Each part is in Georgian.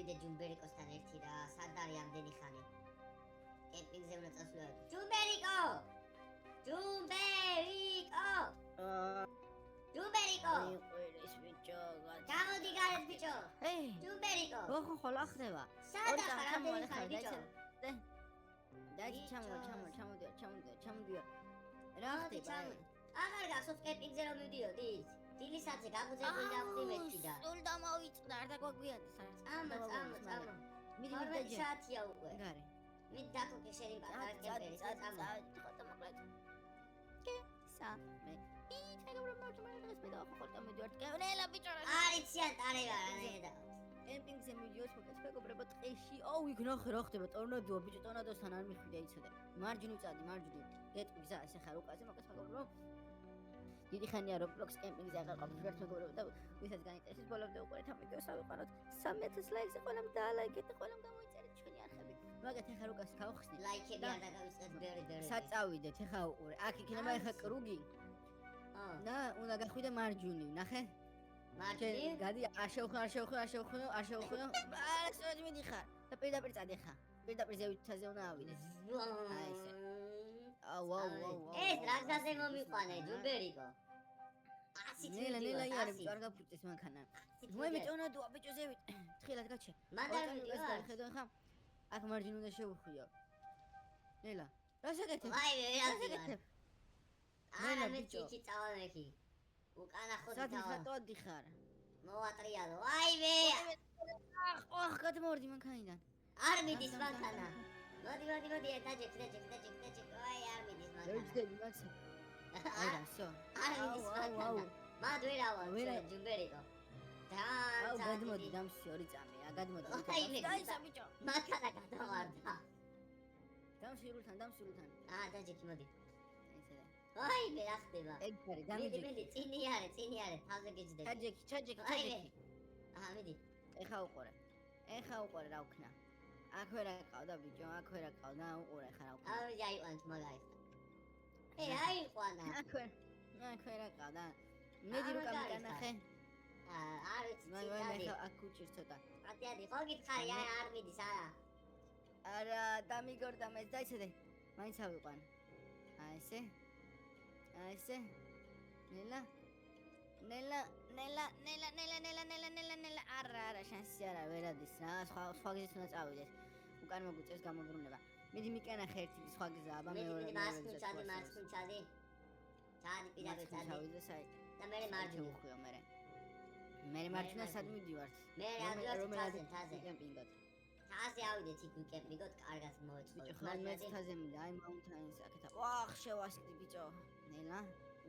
შევიდე ჯუმბერიკოსთან ერთი რა, სად არის ამდენი ხანი? კემპინგზე უნდა წასვლა. ჯუმბერიკო! ჯუმბერიკო! ჯუმბერიკო! ის ბიჭო, გამოდი გარეთ ბიჭო. ჰეი, ჯუმბერიკო! ოხო ხოლ ახდება. სად ახარ ამდენი ხანი ბიჭო? დაიჭი ჩამოდიო. რა ხდება? აღარ გახსოვს კემპინგზე რომ მივდიოდით? დილისათზე გაგუძებული დავხდი მეთქი და. სულ დამოვიწყდა, არ დაგვაგვიანდა საერთოდ. წამო. მიდი საათია უკვე. გარე. მიდი დაკოკე შენი პატარა კემპერი, წამო. ხოთა მოკლედ. მე ითეგობ რომ მე და ხო დამედივარ კევნელა ბიჭო რა. არიციან ტარება რა ნედა. კემპინგზე მივიდიოს მოკლედ მეგობრებო ტყეში. აუ იქ ნახე რა ხდება ტორნადოა ბიჭო ტორნადოსთან არ მიხვიდე იცოდე. მარჯვნივ წადი მარჯვნივ. გეტყვი გზა ესე ხარ უკაზე მოკლედ მეგობრებო. დიდი ხანია Roblox კემპინგზე აღარ ყავთ ვერც მეგობრებო და ვისაც გაინტერესებს ბოლომდე უყურეთ ამ ვიდეოს ავიყვანოთ 3000 ლაიქს ყველამ დაალაიქეთ და ყველამ გამოიწერეთ ჩვენი არხები. მაგათ ახლა უკას გავხსნით. ლაიქები არ დაგავიწყეთ ბერი. საწავიდეთ ახლა უყურე. აქ იქნება ახლა კრუგი. და უნდა გახვიდე მარჯვნივ, ნახე? მარჯვნივ? გადი არ შევხვდო. არა, სწორად მიდიხარ. და პირდაპირ წადი ახლა. პირდაპირ ზევითაზე უნდა ავიდეს. აი ესე. აუ. ეს რა გზაზე მომიყვანე, ჯუმბერიკო? ნელა იარე ბიჭო არ გაფუჭდეს მანქანა. მე ტორნადოა ბიჭო ზევით. თხილად გაჩე. ხედავ ხა. აქ მარჯვნივ უნდა შევხვიო. ნელა. რა შეგეთებ? ვაი, არა მე ჩიჩი წავამექი. უკანა ხოდი სადი ხატო დიხარ. მოვატრიალო. ვაიმე. ახ გადმოვარდი მანქანიდან. არ მიდის მანქანა. მოდი დაჯექ. ვაი არ მიდის მანქანა. დაიჯდები მაცა. აი რასო. არ მიდის მანქანა. მად ვერავარ ჯუმბერიკო. აუ გადმოდი დამსი ორი წამია გადმოდი. დაისა ბიჭო. მანქანა გადავარდა. დამსირულთან. დაჯექი მოდი. ესე და აი მე რა ხდება? ეგ არის დამიჯექი. მიდი წინი არის თავზე გიჯდები. ჩაჯექი. მიდი. ეხა უყურე რა ვქნა. აქ ვერ აყავდა ბიჭო, უყურე ხა რა ვქნა. აიყვანთ მაგაის. აიყვანა. აქ ვერ აყავდა. მედი რო გამიკანახე. არ ვიცი. მე აქ უჭირ ცოტა. ატიადი, ხო გითხარი, არ მიდის არა. არა, დამიგორდა მე დაიცადე. მაინც ავიყვან. აი ესე. ნელა. არა, შანსი არა, ვერადის რა, სხვა გზით უნდა წავიდეთ. უკან მოგვიწევს გამობრუნება. მიდი მიკენახე ერთი სხვა გზა, აბა მეორე. მიდი მარცხნივ ჩადი. ჩადი პირადად ჩავიდე საით. და მე მარჯვნივ ვხვიო მე. მე მარჯვნივ სად მივდივართ? მე ადრე თაზე. კემპინგად. თაზე ავიდეთ იქ კემპინგად, კარგად მოვეწყოთ. ბიჭო, ხან მეც თაზე მინდა, აი მაუნთაინს აქეთა. ვახ, შევასკდი ბიჭო.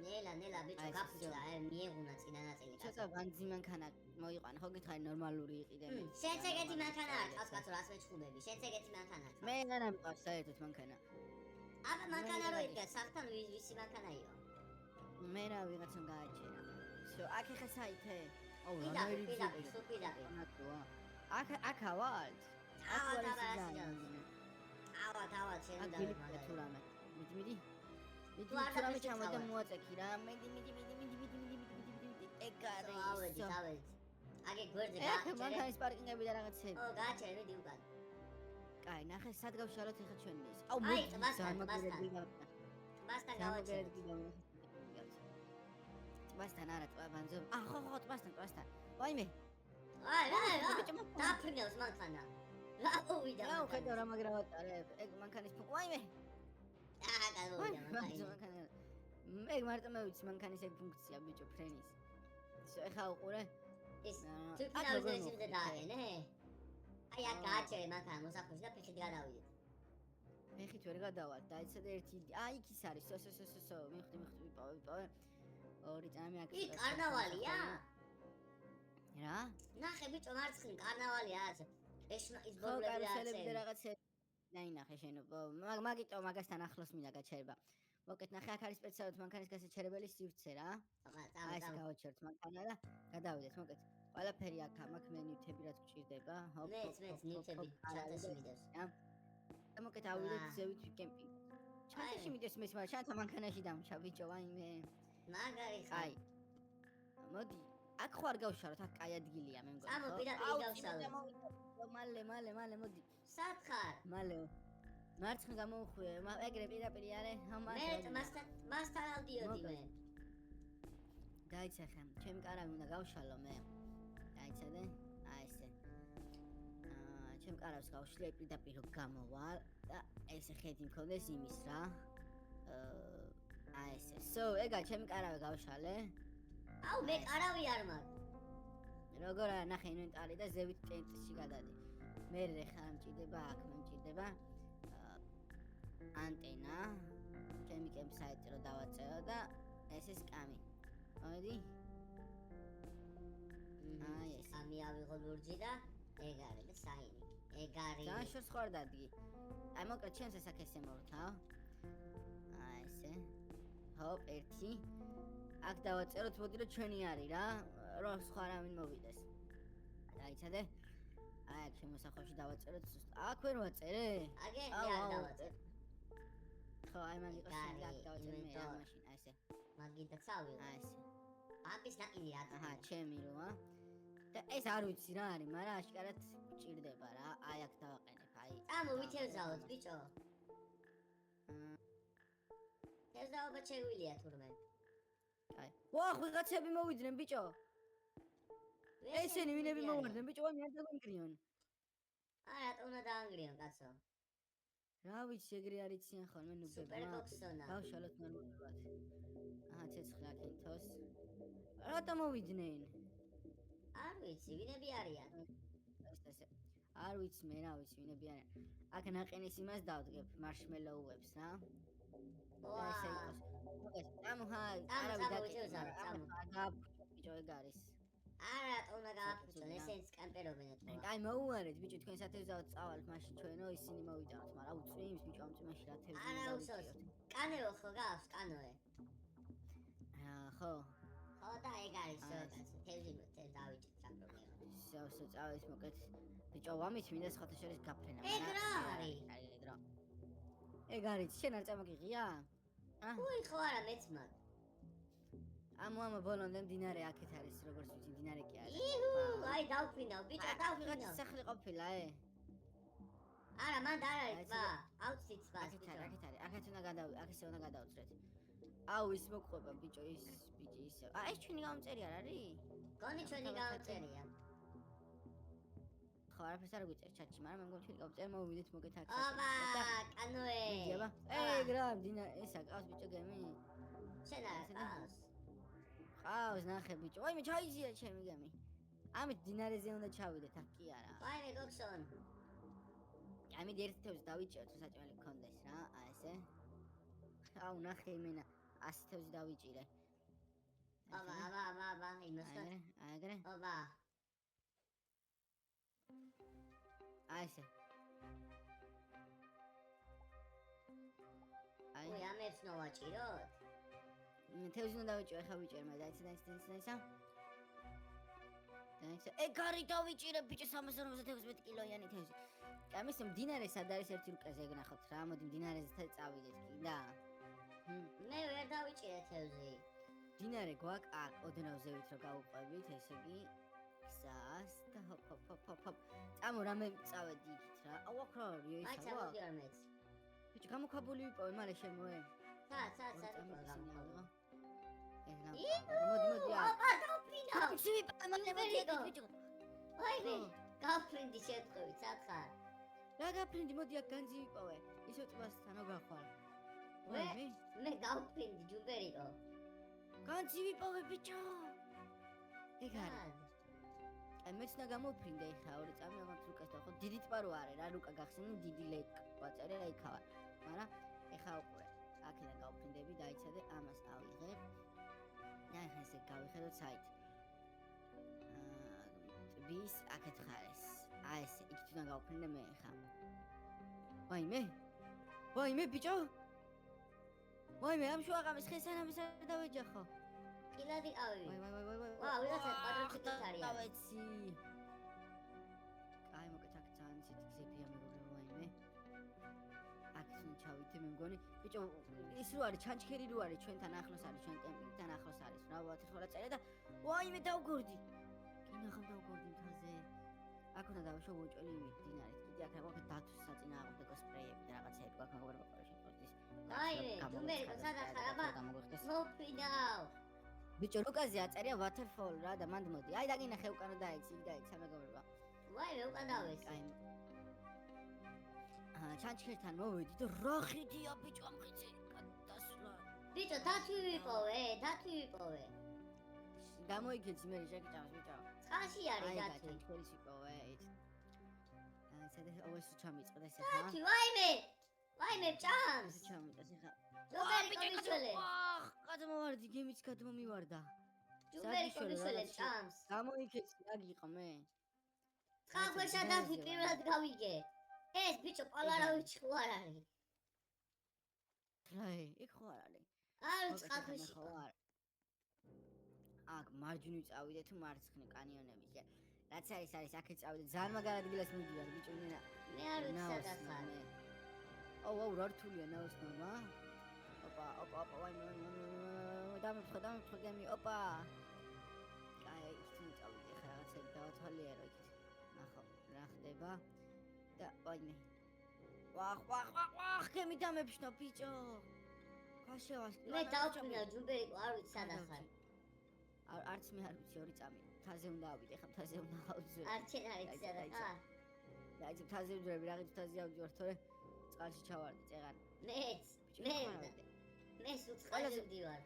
ნელა ბიჭო გაფუჭდა, მიეღუნა წინანაწილი. ცოტა ვანძი მანქანა მოიყვანა, ხო გითხარი ნორმალური იყიდე მე. შენც ეგეთი მანქანა აქვს, კაცო, რას მეჩხუბები? შენც ეგეთი მანქანა აქვს. მე არა მყავს საერთოდ მანქანა. აბა მანქანა რო იდგა, საფთან ვისი მანქანაიო? მე რა ვიღაცამ გააჩერა. всё, აქ ახლა საითე? აუ, პირდაპირ. აქ ავალთ. ავა შენ და მიდი. თურამე ჩამოდა მოაწექი რა. მიდი. ეგ არის. დავედი. აგე გვერდზე გააჩერე. მანქანის პარკინგები და რაღაცები. გააჩერე, მიდი უკან. კაი, ნახე, სად გავშალოთ ახლა ჩვენ ის. აი, ტბასთან გავაჩერე. ტბასთან არა, ტბანძო. ხო, ტბასთან. ვაიმე. აი, დაფრინავს მანქანა. რა უვიდა. რა უხედავ რა მაგრავატარებ. ეგ მანქანის ფუყ. ვაიმე. მანქანა. მე მარტო მე ვიცი მანქანის ეგ ფუნქცია ბიჭო ფრენის. ისო ეხა უყურე. ის თვითნავზე შევდე დააყენე. აი აქ გააჩერე მანქანა მოსახლეში და ფეხით გადავიდეთ. ფეხით ვერ გადავალ, დაიცადე ერთი. აი იქ ის არის. სო, მიხდი ვიპოვე. ორი წამი აქ. იქ კარნავალია? რა? ნახე ბიჭო მარცხნივ კარნავალია ასე. ის ბოლოები კარუსელები და რაღაცები. დაინახე შენ. მაგიტო მაგასთან ახლოს მინდა გაჩერება. მოკეთ ნახე აქ არის სპეციალურად მანქანის გასაჩერებელი სივრცე რა. აი ეს გავაჩერთ მანქანა და გადავიდეთ მოკეთ. ყველაფერი აქ მაქვს მე ნივთები რაც გჭირდება. მეც ნივთები ჩანთაში მიდევს. და მოკეთ ავიდეთ ზევით კემპინგ. ჩანთაში მიდევს მე შანთა მანქანაში დამჩა ბიჭო ვაიმე. მაგარი ხარ. მოდი აქ ხო არ გავშალოთ, აქ კაი ადგილია მე მგონი. წამო, პირდაპირ გავშალოთ. მალე მოდი. სად ხარ? მალე. მარცხნ გამოვხვიე, ეგრე პირდაპირ არე. მე მასთან ავდიოდი მე. დაიცახე, ჩემი კარავი უნდა გავშალო მე. დაიცადე? აი ესე. ჩემ კარავს გავშლი პირდაპირ გამოვალ და ესე ხედი მქონდეს იმის რა. აი ესე. ეგა ჩემი კარავი გავშალე. აუ მე კარავი არ მაქვს. როგორ არა ნახე ინვენტარი და ზევით ტენტში გადადი. მე ხა მჭირდება აქ, მე მჭირდება ანტენა. ჩემი კემპსაიტი რო დავაწერო და ეს სკამი. მოდი. აი ეს. ამი ავიღო ლურჯი და ეგ არის და საინი. ეგ არის. და შორს ხარ დადგი. აი მოკლედ ჩემს ეს აქ ესე მოვთავ. აი ესე. ჰოპ, ერთი. აქ დავაწეროთ, მოდი რომ ჩვენი არის რა. რომ სხვა რამინ მოვიდეს. დაიცადე? აი აქ შემოსახვევში დავაწეროთ. აქ ვერ ვაწერე? აგე არ დავაწერე. ხო, აი მან იყოს აქ დავაწერე მე რა მაშინ, აი ესე. მაგიდა წავიღო. აი ესე. ამის ნაყინი რა. აჰა, ჩემი როა. და ეს არ ვიცი რა არის, მაგრამ აშკარად ჭირდება რა. აი აქ დავაყენებ, აი. წამო ვითევზავოთ, ბიჭო. თევზაობა შეგვილია თურმე. აი. ვახ, ვიღაცები მოვიდნენ, ბიჭო. ესენი ვინები მოვარდნენ, ბიჭო, მე არ დაგვანგრიონ. არა, რატომ უნდა დაანგრიონ, კაცო? რა ვიცი, ეგრე არიციან ხოლმე ნუბები. სუპერ ბოქსონა. გავშალოთ ნორმალურად. აჰა, ცეცხლი აკინთოს. რატომ მოვიდნენ? არ ვიცი, ვინები არიან? ესე. არ ვიცი, მე რა ვიცი, ვინები არიან. აქ ნაყენის იმას დავდგებ, მარშმელოუებს რა. ვა. ესე იყოს. მოგეს, ამოჰა, არავის დაკეთებსა, წამო. ბიჭო, ეგ არის. არა, რატომ უნდა გააფუჭონ, ესენს კამპერობენ ეთქვა. აი, მოუარეთ, ბიჭო, თქვენ სათევზაოდ წავალთ, მაშინ ჩვენო ისინი მოვიტანოთ, მაგრამ უწვიმს, ბიჭო, ამ წვიმაში რა თევზი. არა, უსოს. კანეო ხო გავს, კანოე. ხო. ხო და ეგ არის, კაცო, თევზი დავიჭერთ რა პრობლემა. სო წავის მოკეთ. ბიჭო, ვამით მინდა სხვათა შორის გაფრენა. ეგ რა არის? ეგ რა. ეგ არის, შენ არ წამოგიღია? უი, ხო არა, მეც მაქვს. ამო ბოლომდე მდინარე აქეთ არის, როგორც ვიცი, მდინარე კი არის. იჰუ, აი დავფრინავ, ბიჭო, დავფრინავ. სახლი ყოფილა, არა, მანდ არ არის ტბა. აუცით ტბას, აქეთ ბიჭო. არის, აქეთ უნდა აქ ისე უნდა გადავწრეთ. აუ, ის მოყვება, ბიჭო, ის ბიჭი ისე. ეს ჩვენი გამომწერი არ არის? გონი ჩვენი გამომწერია. ხო, არაფერს არ გვიწერ ჩატში, მაგრამ მე მგონი ჩვენი გამომწერი მოვიდეთ მოგეთ აქ. აბა, კანოე. მიდიება? ეგ რა, მდინარე, ესა ყავს ბიჭო გემი. შენ არა ყავს. ყავს, ნახე ბიჭო. ვაიმე, ჩაიზია ჩემი გემი. ამით მდინარეზე უნდა ჩავიდეთ, აქ კი არა. ვაიმე, გოგსონ. ამით ერთ თევზს დავიჭერთ, თუ საჭმელი გქონდეს რა, აი ესე. აუ, ნახე იმენა, 100 თევზი დავიჭირე. აბა, იმასთან. აგრე. აბა. აი ესე. აი. უი, ამებს ნოვაჭიროთ? თევზი უნდა დავიჭირო, ხა ვიჭერ მე, დაიცა. ეგ არის დავიჭირე ბიჭო 350 კილოიანი თევზი. ამის მდინარე სად არის ერთი რუკაზე ეგ ნახოთ რა, მოდი მდინარეზე წავიდეთ კი და. მე ვერ დავიჭირე თევზი. მდინარე გვაქვს აქ, ოდნავ ზევით რო გავუყვებით, ესე იგი გზას და ჰოპ. წამო რამე წავედი იქით რა. აუ აქ რა არის ეს? აი წამოდი არ მეც. ბიჭო გამოქვაბული ვიპოვე, მალე შემოე. სად გამო. მოდი. აბა დავფრინავ. ბიჭო. ვაიმე, გავფრინდი შეტყვით, სად ხარ? რა გაფრინდი, მოდი აქ განძი ვიპოვე. ისო ტბასთანოგახვალ. მე გავფრინდი ჯუბერიო. განძი ვიპოვე ბიჭო. ეგ არის. აი მეც და გამოფრინდა ეხა ორი წამი აღარ რუკასთან ხო დიდი ტბა რო არის რა რუკა გახსენე დიდი ლეკ ვაწერე რა იქა ვარ მაგრამ ეხა უყურე აქედან გავფრინდები დაიცადე ამას ავიღებ და ეხა ესე გავიხედოთ საით ტბის აქეთ ხარეს აი ესე იქით უნდა გავფრინდე მე ეხა ვაიმე ბიჭო ვაიმე ამ შუაღამის ხესანამის არ დავეჯახო კილადი ავი. ვაი. ვა, ვიღაცა პატრონჩიკით არის. დავეცი. აი მოკეთ აქ ძალიან ისეთი გზებია მეგობრებო, ვაიმე. აქ უნდა ჩავიდე მე მგონი ბიჭო ის რო არის ჩანჩქერი რო არის ჩვენთან ახლოს არის ჩვენ კემპინგთან ახლოს არის რა ვათი ხოლა წერე და ვაიმე დავგორდი კინახავ დავგორდი მთაზე აქ უნდა დავშო უჭოლი დინარით კიდე აქ რაღაც დათვის საწინააღმდეგო სპრეიები და რაღაცები გვაქვს მოგებრო ყოველ შემთხვევაში აი ჯუმბერი სადახარ აბა მოფინავ ბიჭო როკაზე აწერია waterfall რა და მანდ მოდი აი დაგინახე უკანა დაეცი იქ დაეცი მეგობრებო ვაიმე უკან დავეს ჩანჩქერთან მოვედი და რა ხიდია ბიჭო ამ ხიდზე გადასვლა ბიჭო დათვი ვიპოვე გამოიქეცი მე შეკჭავს ბიჭო წყალში არის დათვი ჩანჩქერის ვიპოვე სადაც ოვეს ჩამიწყდა ეს ხა დათვი ვაიმე ჭამს ჩამიტას ხა ჯუმბერი კონდიციონერი გადმოვარდი გემიც გადმომივარდა ჯუმბერი კონდიციონერი ჭამს გამოიქეცი რა გიყო მე წყალქვეშა დათვი პირველად გავიგე ეს ბიჭო პოლარავიჩი ხო არ არის აი იქ ხო არ არის არ წყალქვეში ხო არ აქ მარჯვნივ წავიდე თუ მარცხნივ კანიონები ჯერ რაც არის აქეთ წავიდე ძალიან მაგარ ადგილას მიდივარ ბიჭო მე არ ვიცი სადაც არის აუ რა რთულია ნაოსნობა ოპა ვაიმე დამეფხო გემი ოპა აი ისინი წავიდე ხა რაღაცები დავათვალიერო იქით ნახო რა ხდება და ვაიმე ვახ გემი დამეფშნო ბიჭო გაშევას მე დავწვინა ჯუმბერი არ ვიცი სადაც არის არც მე არ ვიცი ორი წამი თაზე უნდა ავიდე ხა თაზე უნდა ავიძვე არ შენ არ იცი სადაც და აი თაზე ვძვრები რაღაც თაზე ავიძვარ თორე წყალში ჩავარდი წეღან მე უცხალში ვდივარ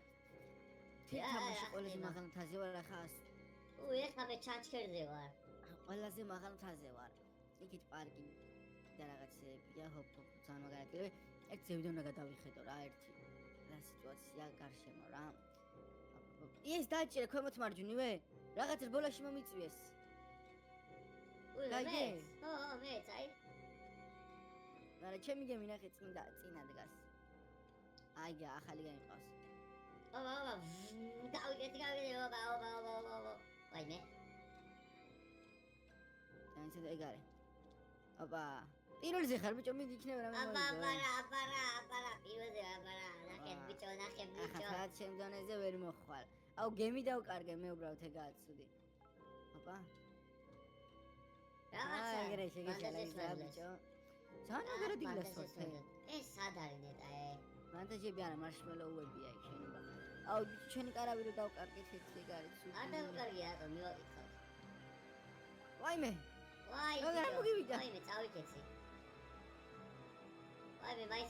თამაში ყველაზე მაღალ თაზე ვარ ახლა ეხლა მე ჩანჩქერზე ვარ ყველაზე მაღალ თაზე ვარ იქით პარკი და რაღაცებია ჰოპ ძალიან მაგარია ერთ ზევიდან უნდა გადავიხედო რა ერთი რა სიტუაცია გარშემო რა ეს დაჭირე ქვემოთ მარჯვნივე რაღაც რბოლაში მომიწვიეს მე ხო მე წაი არა ჩემი გემი ნახე წინა დგას აი გა ახალი გემი ყავს აბა დავიგეთი აბა ვაიმე დაინცე და ეგარე აბა პირველზე ხარ ბიჭო მიდი იქნება რამე აბა პირველზე ნახე ბიჭო ახლა ჩემ დონეზე ვერ მოხვალ აუ გემი დავკარგე მე უბრალოდ ეგაა ცუდი აბა რაღაცა ეგრე შეგეშალა ბიჭო ძალიან მაგარი დილასოთე ეს სად არის ნეტა ვანტაჟები არა მარშმელოუებია იქ შენობა აუ ჩვენი კარავი რო დავკარგეთ ერთი ეგ არის ცუდი არ დავკარგე რატომ მივაკითხავ ვაიმე ვაიმე წავიქეცი ვაიმე მაინც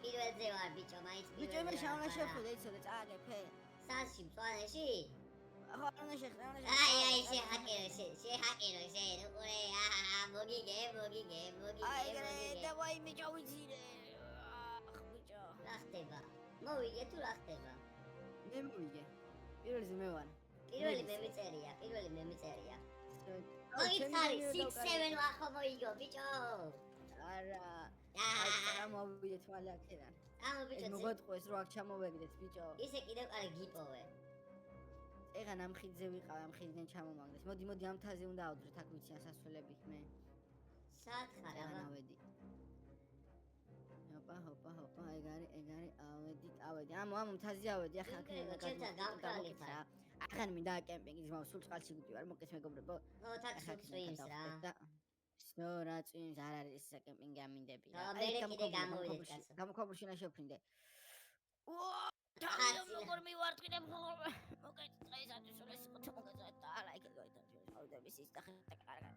პირველზე ვარ ბიჭო ბიჭო მე შაუნა შეხვდე იცოდე წააგეფე სანში მწვანეში ხო არა შეხვდა აი შეჰაკერო უკვე მოგიგე აი და ვაიმე ჩავიძირე ბიჭო რა ხდება მოვიგე თუ რა ხდება მე მოვიგე პირველზე მე ვარ პირველი მე მიწერია მოიცარი 6-7 ვახო მოიგო ბიჭო არა აი მოვიდეთ მალე აქედან ბიჭო მოგეთყვეს რო აქ ჩამოვეგდეთ ბიჭო ისე კიდევ კარგი გიპოვე ეხან ამ ხიდზე ვიყავ ამ ხიდიდან ჩამომაგდეს მოდი ამ თაზე უნდა ავდროთ აქ ვიცი ასასვლელები მე სად ხარ აბა ავედი ჰოპა ეგ არის ავედი ამ თაზე ავედი ახლა აქედან გამკრალით რა ახან მინდა კემპინგის სულ წყალში ვიდივარ მოკეთ მეგობრებო ხო თან წვიმს რა ნო რა წვიმს არ არის ეს კემპინგი ამინდები რა მე კიდე გამოვიდეთ კაცო გამქობურში უნდა შევფრინდე როგორ მივარ კიდე მოკეთ დღეისათვის სულ ეს იყო თუ მოგეწოეთ და არა იქ გაითავე ავდების ის და ხა კარგად